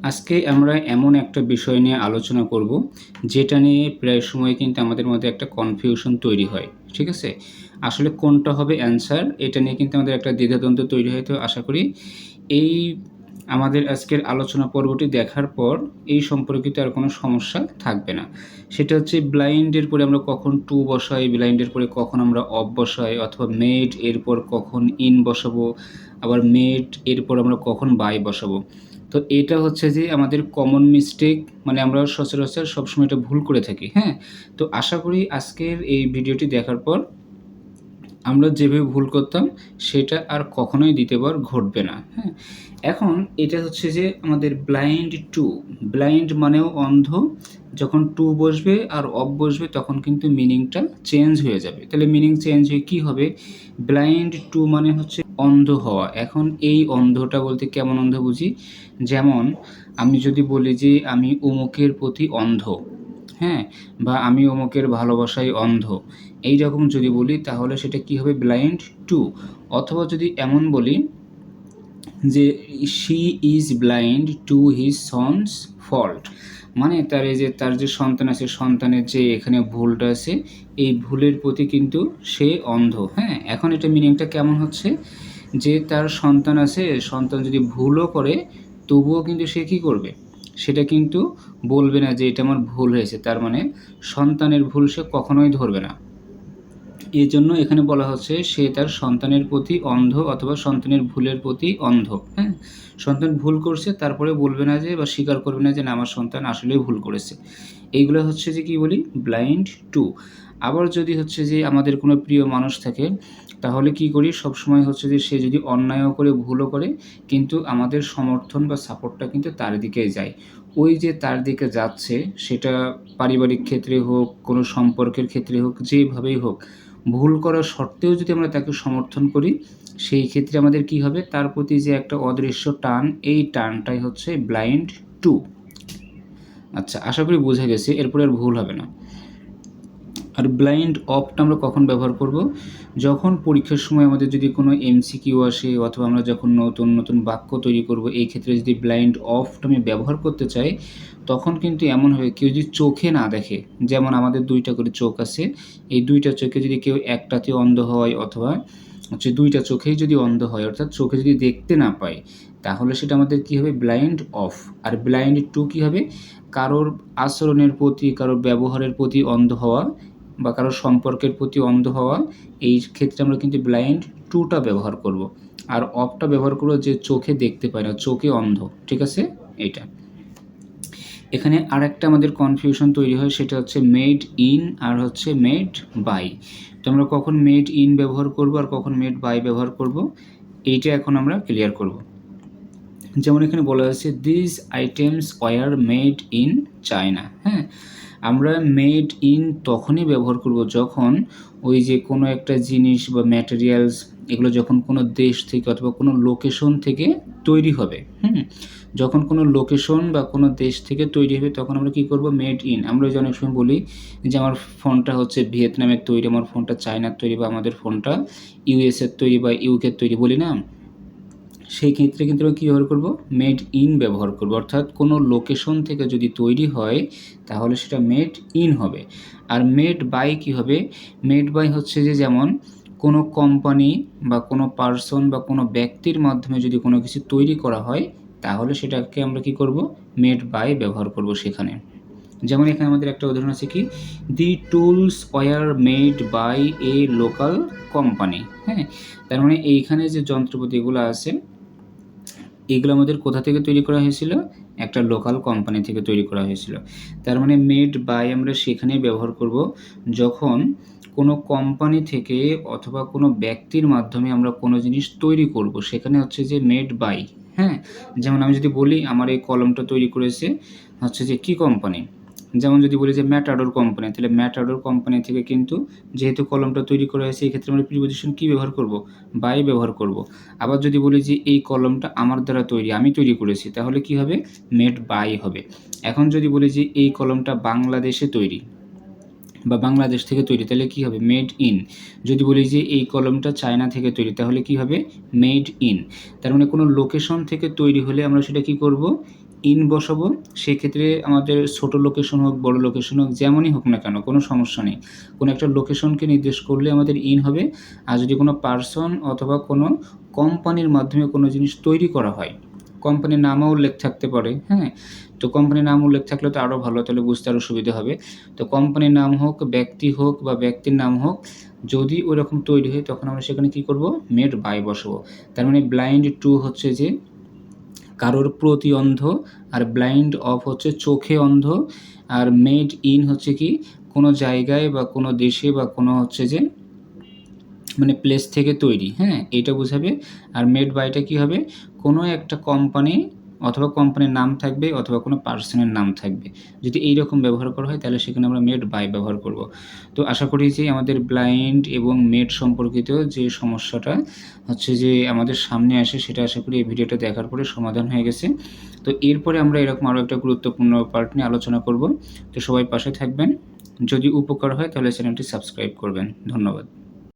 আজকে আমরা এমন একটা বিষয় নিয়ে আলোচনা করব যেটা নিয়ে প্রায় সময় কিন্তু আমাদের মধ্যে একটা কনফিউশন তৈরি হয়। ঠিক আছে, আসলে কোনটা হবে অ্যান্সার এটা নিয়ে কিন্তু আমাদের একটা দ্বিধাদ্বন্দ্ব তৈরি হয়। তো আশা করি এই আমাদের আজকের আলোচনা পর্বটি দেখার পর এই সম্পর্কিত আর কোনো সমস্যা থাকবে না। সেটা হচ্ছে ব্লাইন্ডের পরে আমরা কখন টু বসাই, ব্লাইন্ডের পরে কখন আমরা অফ বসাই, অথবা মেড এরপর কখন ইন বসাবো, আবার মেড এরপর আমরা কখন বাই বসাবো। তো এটা হচ্ছে যে আমাদের কমন মিস্টেক, মানে আমরা সচরাচর সবসময় এটা ভুল করে থাকি। হ্যাঁ, তো আশা করি আজকের এই ভিডিওটি দেখার পর আমরা যেভাবে ভুল করতাম সেটা আর কখনোই দ্বিতীয়বার ঘটবে না। হ্যাঁ, এখন এটা হচ্ছে যে আমাদের ব্লাইন্ড টু, ব্লাইন্ড মানেও অন্ধ, যখন টু বসবে আর অফ বসবে তখন কিন্তু মিনিংটা চেঞ্জ হয়ে যাবে। তাহলে মিনিং চেঞ্জ হয়ে কী হবে? ব্লাইন্ড টু মানে হচ্ছে অন্ধ হওয়া। এখন এই অন্ধটা বলতে কেমন অন্ধ বুঝি? যেমন আমি যদি বলি যে আমি অমুকের প্রতি অন্ধ, হ্যাঁ, বা আমি অমুকের ভালোবাসায় অন্ধ, এই রকম যদি বলি তাহলে সেটা কি হবে? Blind to. অথবা যদি এমন বলি যে she is blind to his sons fault, মানে তার এই যে তার যে সন্তান আছে, সন্তানের যে এখানে ভুলটা আছে, এই ভুলের প্রতি কিন্তু সে অন্ধ। হ্যাঁ, এখন এটা মিনিংটা কেমন হচ্ছে যে তার সন্তান আছে, সন্তান যদি ভুলও করে তবুও কিন্তু সে কী করবে? সেটা কিন্তু বলবে না যে এটা আমার ভুল হয়েছে। তার মানে সন্তানের ভুল সে কখনোই ধরবে না। এই জন্য এখানে বলা হচ্ছে সে তার সন্তানের প্রতি অন্ধ, অথবা সন্তানের ভুলের প্রতি অন্ধ। হ্যাঁ, সন্তান ভুল করছে তারপরে বলবে না যে, বা স্বীকার করবে না যে না আমার সন্তান আসলেই ভুল করেছে। এইগুলো হচ্ছে যে কি বলি? Blind to. আবার যদি হচ্ছে যে আমাদের কোনো প্রিয় মানুষ থাকে তাহলে কি করি? সবসময় হচ্ছে যে সে যদি অন্যায়ও করে ভুলও করে কিন্তু আমাদের সমর্থন বা সাপোর্টটা কিন্তু তার দিকেই যায়। ওই যে তার দিকে যাচ্ছে, সেটা পারিবারিক ক্ষেত্রে হোক, কোনো সম্পর্কের ক্ষেত্রে হোক, যেভাবেই হোক, ভুল করা সত্ত্বেও যদি আমরা তাকে সমর্থন করি সেই ক্ষেত্রে আমাদের কি হবে? তার প্রতি যে একটা অদৃশ্য টান, এই টানটাই হচ্ছে ব্লাইন্ড টু। আচ্ছা, আশা করি বোঝা গেছে, এরপরে আর ভুল হবে না। আর ব্লাইন্ড অফটা আমরা কখন ব্যবহার করব? যখন পরীক্ষার সময় আমাদের যদি কোনো এমসিকিউ আসে, অথবা আমরা যখন নতুন নতুন বাক্য তৈরি করব, এই ক্ষেত্রে যদি ব্লাইন্ড অফটা আমি ব্যবহার করতে চাই তখন কিন্তু এমন হবে, কেউ যদি চোখে না দেখে, যেমন আমাদের দুইটা করে চোখ আছে, এই দুইটা চোখে যদি কেউ একটাতে অন্ধ হয়, অথবা হচ্ছে দুইটা চোখেই যদি অন্ধ হয়, অর্থাৎ চোখে যদি দেখতে না পায়, তাহলে সেটা আমাদের কী হবে? Blind of. আর ব্লাইন্ড টু কী হবে? কারোর আচরণের প্রতি, কারোর ব্যবহারের প্রতি অন্ধ হওয়া, বা কারো সম্পর্কের প্রতি অন্ধ হওয়া, এই ক্ষেত্রে আমরা কিন্তু ব্লাইন্ড টুটা ব্যবহার করব। আর অফটা ব্যবহার করব যে চোখে দেখতে পায় না, চোখে অন্ধ। ঠিক আছে, এইটা। এখানে আরেকটা আমাদের কনফিউশন তৈরি হয়, সেটা হচ্ছে মেড ইন আর হচ্ছে মেড বাই। তো আমরা কখন মেড ইন ব্যবহার করব আর কখন মেড বাই ব্যবহার করব, এইটা এখন আমরা ক্লিয়ার করব। যেমন এখানে বলা হয়েছে this items war made in China. হ্যাঁ, আমরা মেড ইন তখনই ব্যবহার করব যখন ওই যে কোনো একটা জিনিস বা ম্যাটেরিয়ালস, এগুলো যখন কোনো দেশ থেকে অথবা কোনো লোকেশন থেকে তৈরি হবে। যখন কোনো লোকেশন বা কোনো দেশ থেকে তৈরি হবে তখন আমরা কি করব? Made in. আমরা যে অনেক সময় বলি যে আমার ফোনটা হচ্ছে ভিয়েতনামের তৈরি, আমার ফোনটা চায়নার তৈরি, বা আমাদের ফোনটা ইউএসের তৈরি বা ইউকের তৈরি, বলি না? সেই ক্ষেত্রে কিন্তু আমরা কী ব্যবহার করব? মেড ইন ব্যবহার করব। অর্থাৎ কোনো লোকেশন থেকে যদি তৈরি হয় তাহলে সেটা মেড ইন হবে। আর মেড বাই কী হবে? মেড বাই হচ্ছে যে যেমন কোনো কোম্পানি বা কোনো পার্সন বা কোনো ব্যক্তির মাধ্যমে যদি কোনো কিছু তৈরি করা হয় তাহলে সেটাকে আমরা কী করব? মেড বাই ব্যবহার করব সেখানে। যেমন এখানে আমাদের একটা উদাহরণ আছে কি, the tools were made by a local company. হ্যাঁ, তার মানে এইখানে যে যন্ত্রপাতিগুলো আছে এগুলো আমাদের কোথা থেকে তৈরি করা হয়েছিল? একটা লোকাল কোম্পানি থেকে তৈরি করা হয়েছিল। তার মানে মেড বাই আমরা সেখানেই ব্যবহার করব যখন কোনো কোম্পানি থেকে অথবা কোনো ব্যক্তির মাধ্যমে আমরা কোনো জিনিস তৈরি করব, সেখানে হচ্ছে যে মেড বাই। হ্যাঁ, যেমন আমি যদি বলি আমার এই কলমটা তৈরি করেছে হচ্ছে যে কী কোম্পানি, যেমন যদি বলি যে ম্যাটাডোর কোম্পানি, তাহলে ম্যাটাডোর কোম্পানি থেকে কিন্তু যেহেতু কলমটা তৈরি করা হয়েছে এই ক্ষেত্রে আমরা প্রিপোজিশন কী ব্যবহার করব? বাই ব্যবহার করব। আবার যদি বলি যে এই কলমটা আমার দ্বারা তৈরি, আমি তৈরি করেছি, তাহলে কি হবে? মেড বাই হবে। এখন যদি বলি যে এই কলমটা বাংলাদেশে তৈরি বা বাংলাদেশ থেকে তৈরি, তাহলে কি হবে? Made in. যদি বলি যে এই কলমটা চায়না থেকে তৈরি, তাহলে কি হবে? Made in. তার মানে কোনো লোকেশন থেকে তৈরি হলে আমরা সেটা কি করব? ইন বসাবো, সেক্ষেত্রে আমাদের ছোট লোকেশন হোক, বড় লোকেশন হোক, যেমনই হোক না কেন কোনো সমস্যা নেই। কোনো একটা লোকেশনকে নির্দেশ করলে আমাদের ইন হবে। আর যদি কোনো পার্সন অথবা কোনো কোম্পানির মাধ্যমে কোনো জিনিস তৈরি করা হয়, কোম্পানির নামও উল্লেখ থাকতে পারে, হ্যাঁ? তো কোম্পানির নাম উল্লেখ থাকলে তো আরও ভালো, তাহলে বুঝতে আরও সুবিধা হবে। তো কোম্পানির নাম হোক, ব্যক্তি হোক বা ব্যক্তির নাম হোক, যদি ওইরকম তৈরি হয় তখন আমরা সেখানে কী করব? মেড বাই বসাবো। তার মানে ব্লাইন্ড টু হচ্ছে যে কারোর প্রতি অন্ধ, আর ব্লাইন্ড অফ হচ্ছে চোখে অন্ধ, আর মেড ইন হচ্ছে কি কোনো জায়গায় বা কোনো দেশে বা কোনো হচ্ছে যে মানে প্লেস থেকে তৈরি, হ্যাঁ, এটা বোঝাবে। আর মেড বাইটা কী হবে? কোনো একটা কোম্পানি অথবা কোম্পানির নাম থাকবে অথবা কোনো পার্সনের নাম থাকবে। যদি এই রকম ব্যবহার করা হয় তাহলে সেখানে আমরা মেড বাই ব্যবহার করব। তো আশা করি যে আমাদের ব্লাইন্ড এবং মেড সম্পর্কিত যে সমস্যাটা হচ্ছে যে আমাদের সামনে আসে, সেটা আশা করি এই ভিডিওটা দেখার পরে সমাধান হয়ে গেছে। তো এরপরে আমরা এরকম আরও একটা গুরুত্বপূর্ণ পার্ট নিয়ে আলোচনা করব। তো সবাই পাশে থাকবেন। যদি উপকার হয় তাহলে চ্যানেলটি সাবস্ক্রাইব করবেন। ধন্যবাদ।